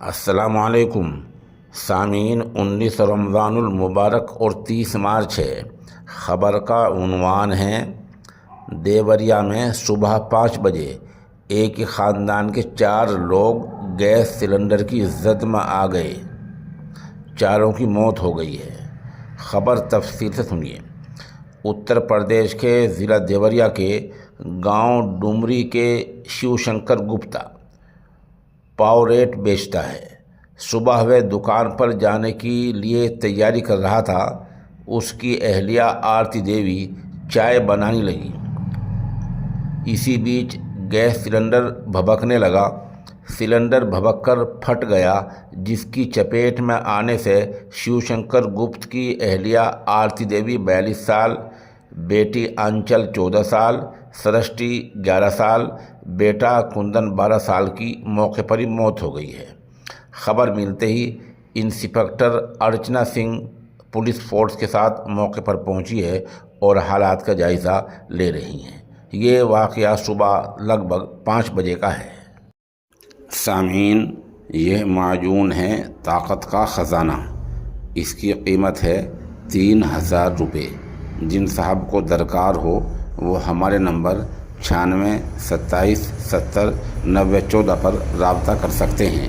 السلام علیکم سامعین، 19 رمضان المبارک اور 30 مارچ ہے۔ خبر کا عنوان ہے: دیوریا میں صبح 5 بجے ایک ہی خاندان کے 4 لوگ گیس سلنڈر کی زد میں آ گئے، 4 کی موت ہو گئی ہے۔ خبر تفصیل سے سنیے۔ اتر پردیش کے ضلع دیوریا کے گاؤں ڈومری کے شیو شنکر گپتا پاؤ ریٹ بیچتا ہے۔ صبح وہ دکان پر جانے کے لیے تیاری کر رہا تھا، اس کی اہلیہ آرتی دیوی چائے بنانے لگی۔ اسی بیچ گیس سلنڈر بھبکنے لگا۔ سلنڈر بھبک کر پھٹ گیا، جس کی چپیٹ میں آنے سے شیو شنکر گپت کی اہلیہ آرتی دیوی 42 سال، بیٹی آنچل 14 سال، سرشٹی 11 سال، بیٹا کندن 12 سال کی موقع پر ہی موت ہو گئی ہے۔ خبر ملتے ہی انسپکٹر ارچنا سنگھ پولیس فورس کے ساتھ موقع پر پہنچی ہے اور حالات کا جائزہ لے رہی ہیں۔ یہ واقعہ صبح لگ بھگ 5 بجے کا ہے۔ سامعین، یہ معجون ہے طاقت کا خزانہ۔ اس کی قیمت ہے 3000 روپے۔ جن صاحب کو درکار ہو وہ ہمارے نمبر 96 27 70 90 14 پر رابطہ کر سکتے ہیں۔